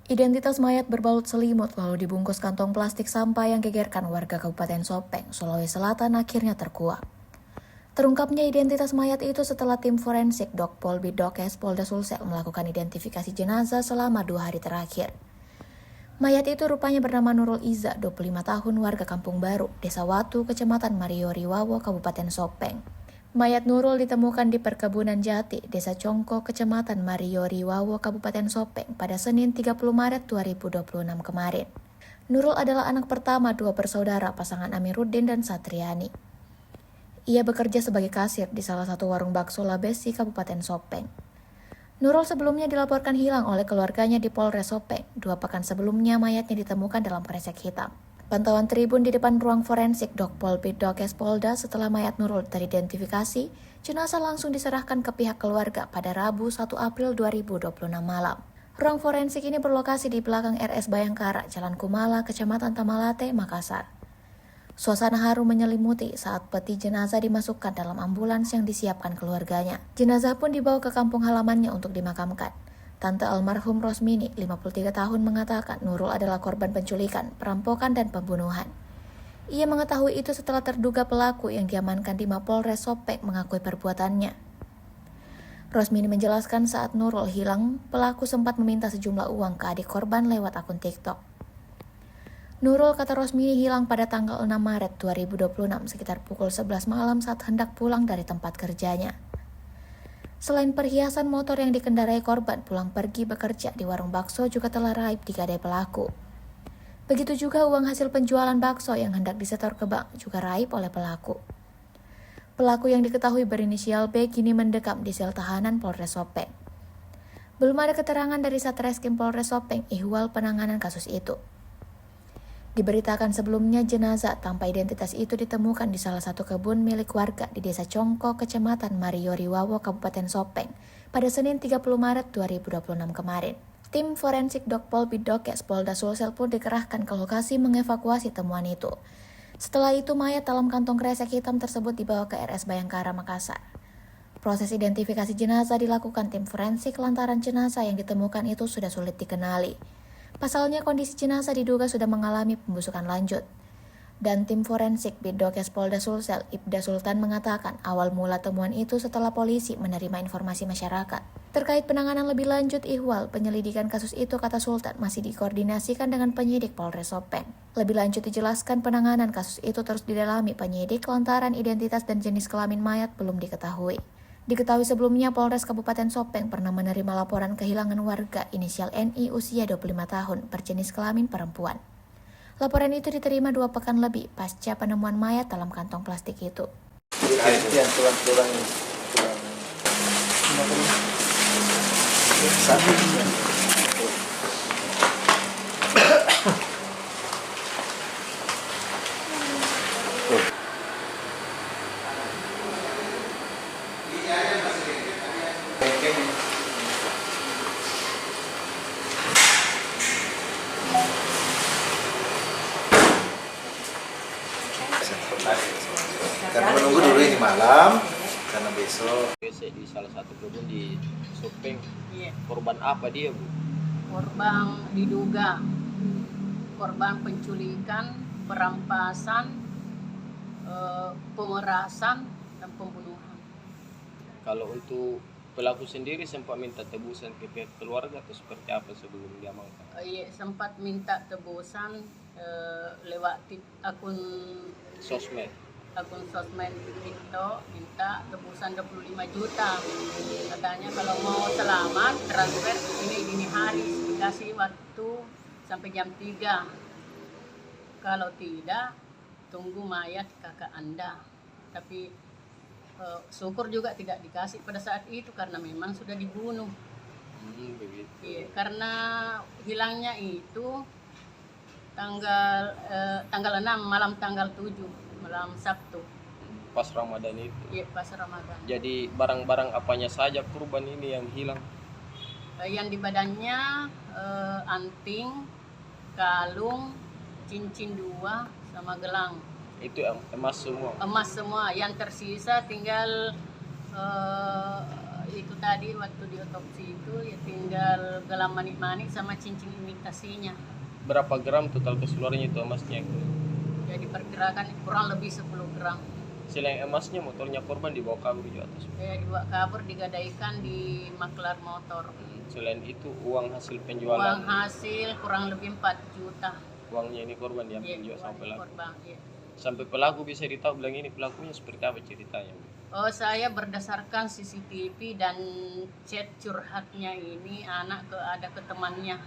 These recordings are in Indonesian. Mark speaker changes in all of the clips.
Speaker 1: Identitas mayat berbalut selimut lalu dibungkus kantong plastik sampah yang gegerkan warga Kabupaten Sopeng, Sulawesi Selatan akhirnya terkuak. Terungkapnya identitas mayat itu setelah tim forensik Dokpol Bidokes Polda Sulsel melakukan identifikasi jenazah selama 2 hari terakhir. Mayat itu rupanya bernama Nurul Iza, 25 tahun, warga Kampung Baru, Desa Watu, Kecamatan Mariori Wawo, Kabupaten Sopeng. Mayat Nurul ditemukan di Perkebunan Jati, Desa Congko, Kecamatan Mariori Wawo, Kabupaten Sopeng pada Senin 30 Maret 2026 kemarin. Nurul adalah anak pertama 2 bersaudara pasangan Amiruddin dan Satriani. Ia bekerja sebagai kasir di salah satu warung bakso Labesi, Kabupaten Sopeng. Nurul sebelumnya dilaporkan hilang oleh keluarganya di Polres Sopeng. 2 pekan sebelumnya mayatnya ditemukan dalam kresek hitam. Pantauan tribun di depan ruang forensik Dokpol Bidokes Polda setelah mayat Nurul teridentifikasi, jenazah langsung diserahkan ke pihak keluarga pada Rabu 1 April 2026 malam. Ruang forensik ini berlokasi di belakang RS Bayangkara, Jalan Kumala, Kecamatan Tamalate, Makassar. Suasana haru menyelimuti saat peti jenazah dimasukkan dalam ambulans yang disiapkan keluarganya. Jenazah pun dibawa ke kampung halamannya untuk dimakamkan. Tante almarhum Rosmini, 53 tahun, mengatakan Nurul adalah korban penculikan, perampokan, dan pembunuhan. Ia mengetahui itu setelah terduga pelaku yang diamankan di Mapolres Sopeng mengakui perbuatannya. Rosmini menjelaskan saat Nurul hilang, pelaku sempat meminta sejumlah uang ke adik korban lewat akun TikTok. Nurul, kata Rosmini, hilang pada tanggal 6 Maret 2026 sekitar pukul 11 malam saat hendak pulang dari tempat kerjanya. Selain perhiasan motor yang dikendarai korban pulang pergi bekerja di warung bakso juga telah raib digadai pelaku. Begitu juga uang hasil penjualan bakso yang hendak disetor ke bank juga raib oleh pelaku. Pelaku yang diketahui berinisial B kini mendekam di sel tahanan Polres Sopeng. Belum ada keterangan dari Satreskrim Polres Sopeng ihwal penanganan kasus itu. Diberitakan sebelumnya jenazah tanpa identitas itu ditemukan di salah satu kebun milik warga di Desa Congko, Kecamatan Mariori Wawo, Kabupaten Sopeng pada Senin 30 Maret 2026 kemarin. Tim forensik Dokpol Bidokes Polda Sulsel pun dikerahkan ke lokasi mengevakuasi temuan itu. Setelah itu mayat dalam kantong kresek hitam tersebut dibawa ke RS Bayangkara, Makassar. Proses identifikasi jenazah dilakukan tim forensik lantaran jenazah yang ditemukan itu sudah sulit dikenali. Pasalnya kondisi jenazah diduga sudah mengalami pembusukan lanjut. Dan tim forensik Bidokes Polda Sulsel, Ibda Sultan, mengatakan awal mula temuan itu setelah polisi menerima informasi masyarakat. Terkait penanganan lebih lanjut ihwal penyelidikan kasus itu, kata Sultan, masih dikoordinasikan dengan penyidik Polres Sopeng. Lebih lanjut dijelaskan penanganan kasus itu terus didalami penyidik lantaran identitas dan jenis kelamin mayat belum diketahui. Diketahui sebelumnya Polres Kabupaten Sopeng pernah menerima laporan kehilangan warga inisial NI usia 25 tahun berjenis kelamin perempuan. Laporan itu diterima 2 pekan lebih pasca penemuan mayat dalam kantong plastik itu.
Speaker 2: Karena menunggu dulu ini malam, karena besok.
Speaker 3: Di salah satu kebun di Sopeng. Iya. Korban apa dia, Bu?
Speaker 4: Korban diduga korban penculikan, perampasan, pemerasan, dan pembunuhan.
Speaker 3: Kalau untuk pelaku sendiri sempat minta tebusan ke pihak keluarga atau seperti apa sebelum diamankan?
Speaker 4: Iya, sempat minta tebusan lewat akun sosmed TikTok, minta tebusan 25 juta. Katanya kalau mau selamat transfer ini dini hari, dikasih waktu sampai jam 3. Kalau tidak, tunggu mayat kakak Anda. Tapi syukur juga tidak dikasih pada saat itu karena memang sudah dibunuh.
Speaker 3: Begitu.
Speaker 4: Iya, karena hilangnya itu tanggal 6 malam tanggal 7 malam Sabtu.
Speaker 3: Pas Ramadan itu.
Speaker 4: Iya, pas Ramadan.
Speaker 3: Jadi barang-barang apanya saja korban ini yang hilang?
Speaker 4: Yang di badannya anting, kalung, cincin 2 sama gelang.
Speaker 3: Itu emas semua?
Speaker 4: Emas semua. Yang tersisa tinggal itu tadi waktu diotopsi itu ya tinggal gelang manik-manik sama cincin imitasinya.
Speaker 3: Berapa gram total keseluruhannya itu emasnya?
Speaker 4: Ya diperkirakan kurang lebih 10 gram.
Speaker 3: Selain emasnya, motornya korban dibawa kabur juga atas.
Speaker 4: Ya dibawa kabur, digadaikan di maklar motor.
Speaker 3: Selain itu uang hasil penjualan.
Speaker 4: Uang hasil kurang lebih 4 juta.
Speaker 3: Uangnya ini korban diambil juga sama
Speaker 4: uang
Speaker 3: pelaku.
Speaker 4: korban, ya.
Speaker 3: Sampai pelaku bisa ditahu bilang ini pelakunya seperti apa ceritanya?
Speaker 4: Oh, saya berdasarkan CCTV dan chat curhatnya ini ada ke temannya.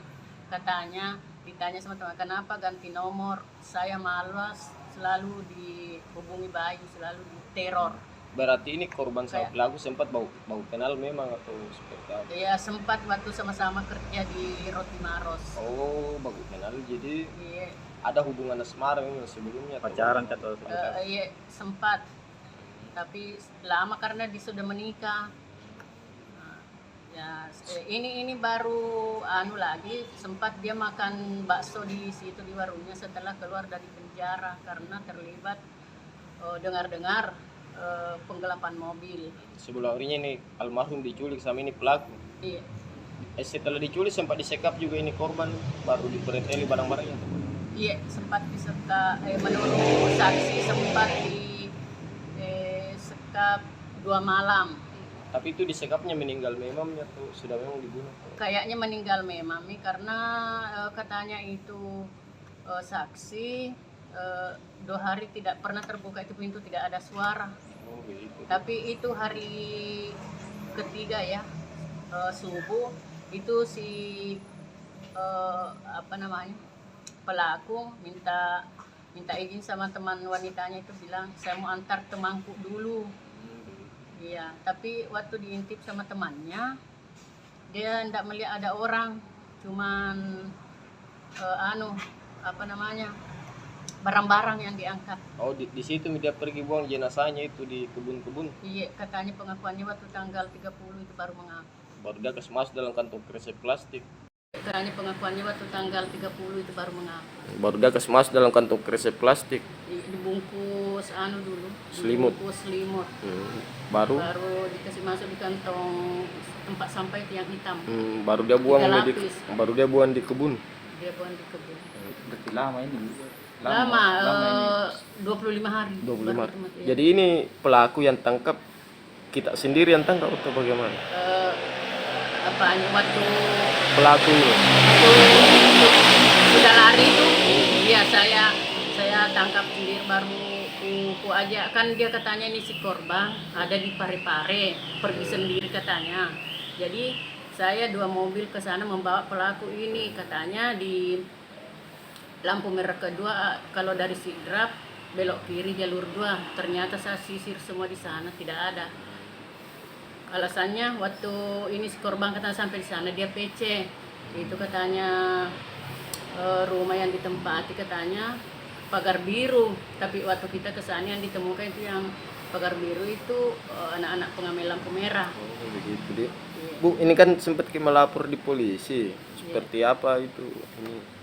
Speaker 4: Katanya ditanya sama teman, kenapa ganti nomor? Saya malas, selalu dihubungi Bayu, selalu diteror.
Speaker 3: Berarti ini korban sama
Speaker 4: Kayak-
Speaker 3: pelaku sempat bau kenal memang atau seperti apa?
Speaker 4: Ya sempat waktu sama-sama kerja di Roti Maros.
Speaker 3: Oh, bau kenal. Jadi
Speaker 4: Iya,
Speaker 3: ada hubungan asmara memang sebelumnya. atau
Speaker 2: Pacaran
Speaker 3: bagaimana?
Speaker 2: atau
Speaker 4: iya, sempat. Tapi lama karena dia sudah menikah. Nah, ya ini baru lagi sempat dia makan bakso di situ di warungnya setelah keluar dari penjara karena terlibat dengar-dengar penggelapan mobil.
Speaker 3: Sebelumnya ini almarhum diculik sama ini pelaku.
Speaker 4: Iya.
Speaker 3: Setelah diculik sempat disekap juga ini korban, baru diperinteli barang-barangnya.
Speaker 4: Iya, sempat disekap menurut saksi sempat disekap 2 malam.
Speaker 3: Tapi itu disekapnya meninggal memangnya atau sudah memang dibunuh?
Speaker 4: Kayaknya meninggal memang nih karena katanya itu saksi 2 hari tidak pernah terbuka itu pintu, tidak ada suara.
Speaker 3: Oh begitu.
Speaker 4: Tapi itu hari ketiga ya, subuh itu si pelaku minta izin sama teman wanitanya itu, bilang saya mau antar temanku dulu. Iya, tapi waktu diintip sama temannya dia tidak melihat ada orang, cuman barang-barang yang diangkat.
Speaker 3: Oh di situ dia pergi buang jenazahnya itu di kebun-kebun.
Speaker 4: Iya, katanya pengakuannya waktu tanggal 30 itu baru mengaku.
Speaker 3: Baru dia masuk dalam kantong kresek plastik.
Speaker 4: Katanya pengakuannya waktu tanggal 30 itu baru mengaku.
Speaker 3: Baru dia masuk dalam kantong kresek plastik.
Speaker 4: Dibungkus dulu.
Speaker 3: Selimut.
Speaker 4: Dibungkus selimut.
Speaker 3: Baru
Speaker 4: Dikasih masuk di kantong tempat sampah itu yang hitam.
Speaker 3: baru dia buang
Speaker 4: 3
Speaker 3: di
Speaker 4: lapis.
Speaker 3: baru dia buang di kebun.
Speaker 4: Dia buang di kebun.
Speaker 2: berarti lama ini.
Speaker 4: Lama,
Speaker 2: ini.
Speaker 4: 25 hari.
Speaker 3: 25
Speaker 4: baru
Speaker 3: hari.
Speaker 4: mati.
Speaker 3: Jadi ini pelaku yang tangkap kita sendiri yang tangkap atau bagaimana?
Speaker 4: Waktu
Speaker 3: Pelaku ini.
Speaker 4: sudah lari itu, ya saya tangkap sendiri, baru ku aja kan dia katanya ini si korban ada di Parepare, pergi sendiri katanya. Jadi saya 2 mobil ke sana membawa pelaku ini, katanya di lampu merah kedua kalau dari Sidrap belok kiri jalur 2. Ternyata saya sisir semua di sana, tidak ada. Alasannya waktu ini si korban katanya sampai di sana dia PC. Itu katanya rumah yang ditempati katanya pagar biru, tapi waktu kita ke sana yang ditemukan itu yang pagar biru itu anak-anak pengamen lampu merah.
Speaker 3: Oh begitu dia.
Speaker 4: Iya.
Speaker 3: Bu, ini kan sempat melapor di polisi. Seperti apa itu? Ini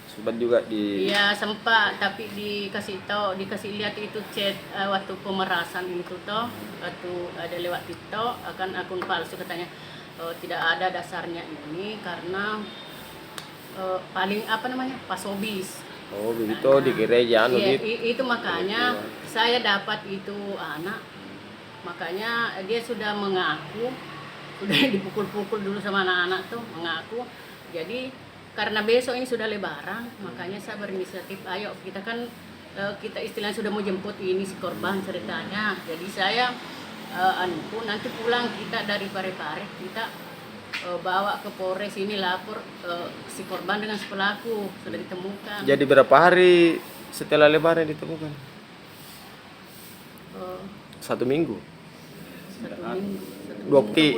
Speaker 3: sempat juga di
Speaker 4: Iya sempat, tapi dikasih lihat itu chat waktu pemerasan itu toh, waktu ada lewat TikTok akan akun palsu katanya. Tidak ada dasarnya ini karena paling pasobis.
Speaker 3: Oh begitu di gereja
Speaker 4: Iya,
Speaker 3: gitu.
Speaker 4: itu makanya saya dapat itu anak, makanya dia sudah mengaku, sudah dipukul-pukul dulu sama anak-anak tuh mengaku. Jadi karena besok ini sudah lebaran, makanya saya berinisiatif, ayo kita kan kita istilahnya sudah mau jemput ini si korban ceritanya. Jadi saya nanti pulang kita dari Parepare kita bawa ke Polres ini lapor si korban dengan si pelaku sudah ditemukan.
Speaker 3: Jadi berapa hari setelah lebaran ditemukan? 1 minggu.
Speaker 4: 1 minggu.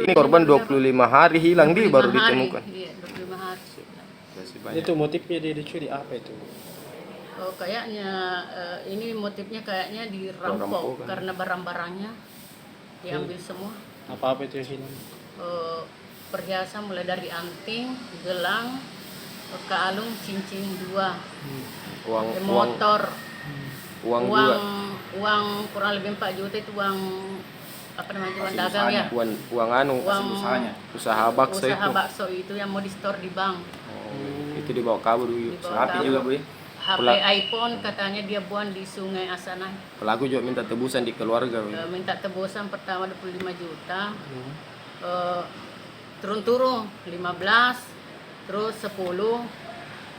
Speaker 3: Ini korban 25 hari hilang dia
Speaker 4: 25
Speaker 3: baru
Speaker 4: hari,
Speaker 3: ditemukan.
Speaker 4: Iya, 25 hari.
Speaker 3: Masih banyak.
Speaker 5: Itu motifnya dia dicuri apa itu?
Speaker 4: Kayaknya ini motifnya kayaknya dirampok
Speaker 3: Perampokan.
Speaker 4: karena barang-barangnya diambil semua.
Speaker 5: Apa-apa itu yang hilang?
Speaker 4: Perhiasan mulai dari anting, gelang, kalung, cincin 2,
Speaker 3: Uang
Speaker 4: motor,
Speaker 3: juga.
Speaker 4: uang kurang lebih 4 juta itu uang apa namanya uang dagang ya.
Speaker 3: Uang anu,
Speaker 4: Uang
Speaker 2: usahanya.
Speaker 3: usaha bakso
Speaker 4: usaha
Speaker 3: itu.
Speaker 4: bakso itu yang mau di store di bank.
Speaker 3: Oh, itu dibawa kabur dulu.
Speaker 4: Dibawa
Speaker 2: Sapi
Speaker 4: kabur.
Speaker 2: juga Bu ya.
Speaker 4: HP iPhone katanya dia buang di Sungai Asanai.
Speaker 3: Pelaku juga minta tebusan di keluarga. Bu.
Speaker 4: Minta tebusan pertama 25 juta. Turun-turun 15, terus 10.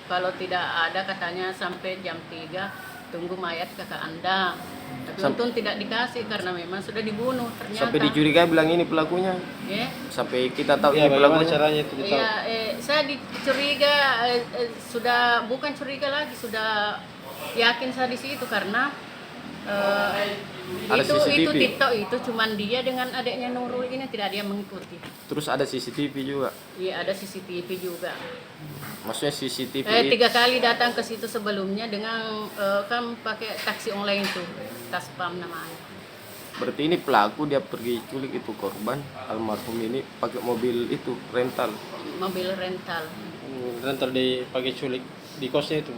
Speaker 4: Kalau tidak ada katanya sampai jam 3 tunggu mayat kakak Anda. Tapi untung tidak dikasih karena memang sudah dibunuh ternyata.
Speaker 3: Sampai dicurigai bilang ini pelakunya.
Speaker 4: Ya.
Speaker 3: Sampai kita tahu
Speaker 5: Ya,
Speaker 3: ini
Speaker 5: bagaimana
Speaker 3: pelakunya.
Speaker 5: caranya itu ditahu?
Speaker 4: Iya, saya dicuriga sudah bukan curiga lagi, sudah yakin saya di situ karena
Speaker 3: Ada
Speaker 4: itu
Speaker 3: CCTV.
Speaker 4: TikTok itu cuman dia dengan adiknya Nurul ini tidak ada yang mengikuti.
Speaker 3: Terus ada CCTV juga.
Speaker 4: Iya, ada CCTV juga.
Speaker 3: Maksudnya CCTV
Speaker 4: 3 kali datang ke situ sebelumnya dengan kan pakai taksi online tuh, Taspam namanya.
Speaker 3: berarti ini pelaku dia pergi culik itu korban almarhum ini pakai mobil itu rental.
Speaker 4: Mobil rental.
Speaker 5: Rental dipakai culik di kosnya itu.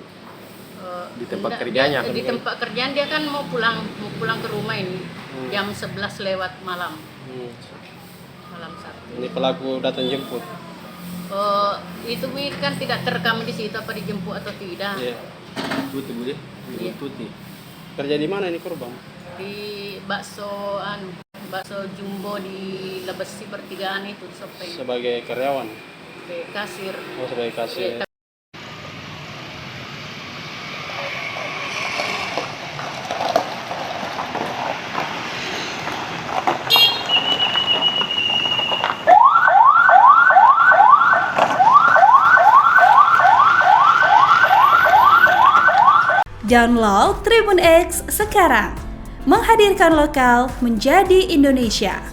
Speaker 3: Di tempat
Speaker 4: Enggak,
Speaker 3: kerjanya
Speaker 4: dia,
Speaker 3: kan?
Speaker 4: di tempat kerjaan dia kan mau pulang ke rumah ini jam 11 lewat malam. Malam Sabtu.
Speaker 5: Ini pelaku datang jemput.
Speaker 4: Itu Mi kan tidak terekam di situ apa dijemput atau tidak.
Speaker 5: Iya.
Speaker 2: Tuti Bu ya.
Speaker 4: Iya.
Speaker 2: Tuti.
Speaker 5: Kerja di mana ini korban?
Speaker 4: Di bakso jumbo di Lebesi pertigaan itu di Sopeng.
Speaker 5: Sebagai karyawan.
Speaker 4: Di kasir.
Speaker 5: Oh, sebagai kasir.
Speaker 4: Iya.
Speaker 6: Download Tribun X sekarang, menghadirkan lokal menjadi Indonesia.